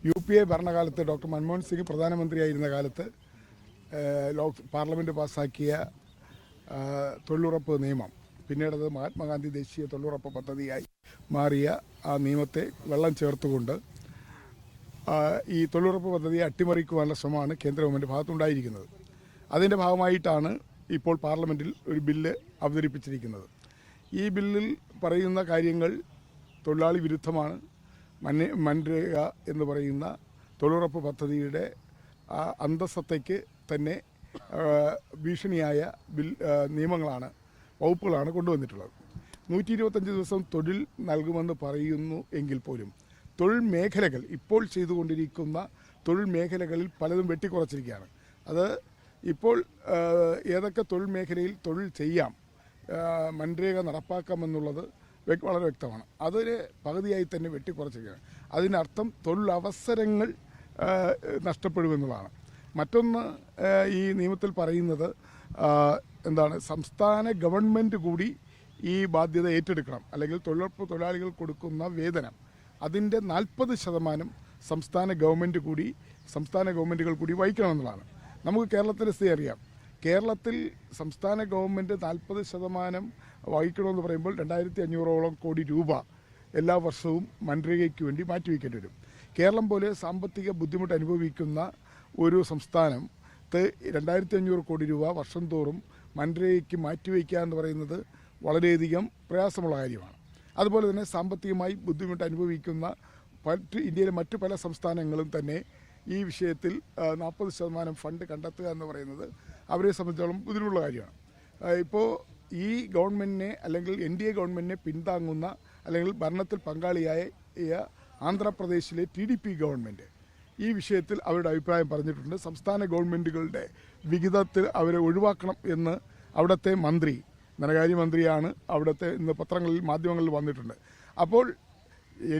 UPA ഭരണകാലത്ത് doctor Manmohan Singh പ്രധാനമന്ത്രിയായിരുന്ന കാലത്ത് പാർലമെൻറ്റ് പാസ്സാക്കിയ തൊഴിലുറപ്പ് നിയമം, പിന്നീടത് മഹാത്മാഗാന്ധി ദേശീയ തൊഴിലുറപ്പ് പദ്ധതിയായി മാറിയ ആ നിയമത്തെ വെള്ളം ചേർത്തുകൊണ്ട് ഈ തൊഴിലുറപ്പ് പദ്ധതിയെ അട്ടിമറിക്കുവാനുള്ള ശ്രമമാണ് കേന്ദ്ര ഗവൺമെൻറ് ഭാഗത്തുണ്ടായിരിക്കുന്നത്. അതിൻ്റെ ഭാഗമായിട്ടാണ് ഇപ്പോൾ പാർലമെൻറ്റിൽ ഒരു ബില്ല് അവതരിപ്പിച്ചിരിക്കുന്നത്. ഈ ബില്ലിൽ പറയുന്ന കാര്യങ്ങൾ തൊഴിലാളി വിരുദ്ധമാണ്. മൻരേഗ എന്ന് പറയുന്ന തൊഴിലുറപ്പ് പദ്ധതിയുടെ അന്തസ്സത്തയ്ക്ക് തന്നെ ഭീഷണിയായ നിയമങ്ങളാണ്, വകുപ്പുകളാണ് കൊണ്ടുവന്നിട്ടുള്ളത്. 125 ദിവസം തൊഴിൽ നൽകുമെന്ന് പറയുന്നു എങ്കിൽ പോലും തൊഴിൽ മേഖലകൾ, ഇപ്പോൾ ചെയ്തുകൊണ്ടിരിക്കുന്ന തൊഴിൽ മേഖലകളിൽ പലതും വെട്ടിക്കുറച്ചിരിക്കുകയാണ്. അത് ഇപ്പോൾ ഏതൊക്കെ തൊഴിൽ മേഖലയിൽ തൊഴിൽ ചെയ്യാം, മൻരേഗ നടപ്പാക്കാമെന്നുള്ളത് വളരെ വ്യക്തമാണ്. അതിന് പകുതിയായി തന്നെ വെട്ടിക്കുറച്ചിരിക്കുകയാണ്. അതിനർത്ഥം തൊഴിലവസരങ്ങൾ നഷ്ടപ്പെടുമെന്നുള്ളതാണ്. മറ്റൊന്ന്, ഈ നിയമത്തിൽ പറയുന്നത് എന്താണ്, സംസ്ഥാന ഗവൺമെൻറ് കൂടി ഈ ബാധ്യത ഏറ്റെടുക്കണം. അല്ലെങ്കിൽ തൊഴിലുറപ്പ് തൊഴിലാളികൾ കൊടുക്കുന്ന വേതനം അതിൻ്റെ 40% സംസ്ഥാന ഗവൺമെൻറ്റുകൾ കൂടി വഹിക്കണമെന്നുള്ളതാണ്. നമുക്ക് കേരളത്തിലെ സ്ഥിതി അറിയാം. കേരളത്തിൽ സംസ്ഥാന ഗവൺമെൻറ് 40% വഹിക്കണമെന്ന് പറയുമ്പോൾ 2500 കോടി രൂപ എല്ലാ വർഷവും മൻരേഗയ്ക്ക് വേണ്ടി മാറ്റിവെക്കേണ്ടി വരും. കേരളം പോലെ സാമ്പത്തിക ബുദ്ധിമുട്ട് അനുഭവിക്കുന്ന ഒരു സംസ്ഥാനത്ത് 2500 കോടി രൂപ വർഷം തോറും മൻരേഗയ്ക്ക് മാറ്റിവെക്കുക എന്ന് പറയുന്നത് വളരെയധികം പ്രയാസമുള്ള കാര്യമാണ്. അതുപോലെ തന്നെ സാമ്പത്തികമായി ബുദ്ധിമുട്ട് അനുഭവിക്കുന്ന ഇന്ത്യയിലെ മറ്റു പല സംസ്ഥാനങ്ങളും തന്നെ ഈ വിഷയത്തിൽ 40% ഫണ്ട് കണ്ടെത്തുക എന്ന് പറയുന്നത് അവരെ സംബന്ധിച്ചിടത്തോളം ബുദ്ധിമുട്ടുള്ള കാര്യമാണ്. ഇപ്പോൾ ഈ ഗവൺമെൻറ്റിനെ അല്ലെങ്കിൽ NDA ഗവൺമെൻറ്റിനെ പിന്താങ്ങുന്ന അല്ലെങ്കിൽ ഭരണത്തിൽ പങ്കാളിയായ ആന്ധ്രാപ്രദേശിലെ TDP ഗവൺമെൻറ് ഈ വിഷയത്തിൽ അവരുടെ അഭിപ്രായം പറഞ്ഞിട്ടുണ്ട്. സംസ്ഥാന ഗവൺമെൻറ്റുകളുടെ വിഹിതത്തിൽ അവരെ ഒഴിവാക്കണം എന്ന് അവിടുത്തെ മന്ത്രി, ധനകാര്യമന്ത്രിയാണ്, അവിടുത്തെ ഇന്ന് പത്രങ്ങളിൽ മാധ്യമങ്ങളിൽ വന്നിട്ടുണ്ട്. അപ്പോൾ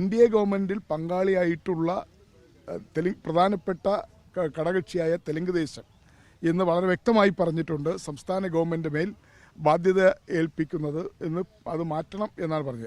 NDA ഗവൺമെൻറ്റിൽ പങ്കാളിയായിട്ടുള്ള പ്രധാനപ്പെട്ട ഘടകകക്ഷിയായ തെലുങ്ക് ദേശം എന്ന് വളരെ വ്യക്തമായി പറഞ്ഞിട്ടുണ്ട് സംസ്ഥാന ഗവൺമെൻറ് മേൽ ബാധ്യത ഏൽപ്പിക്കുന്നത് എന്ന് അത് മാറ്റണം എന്നാണ് പറഞ്ഞത്.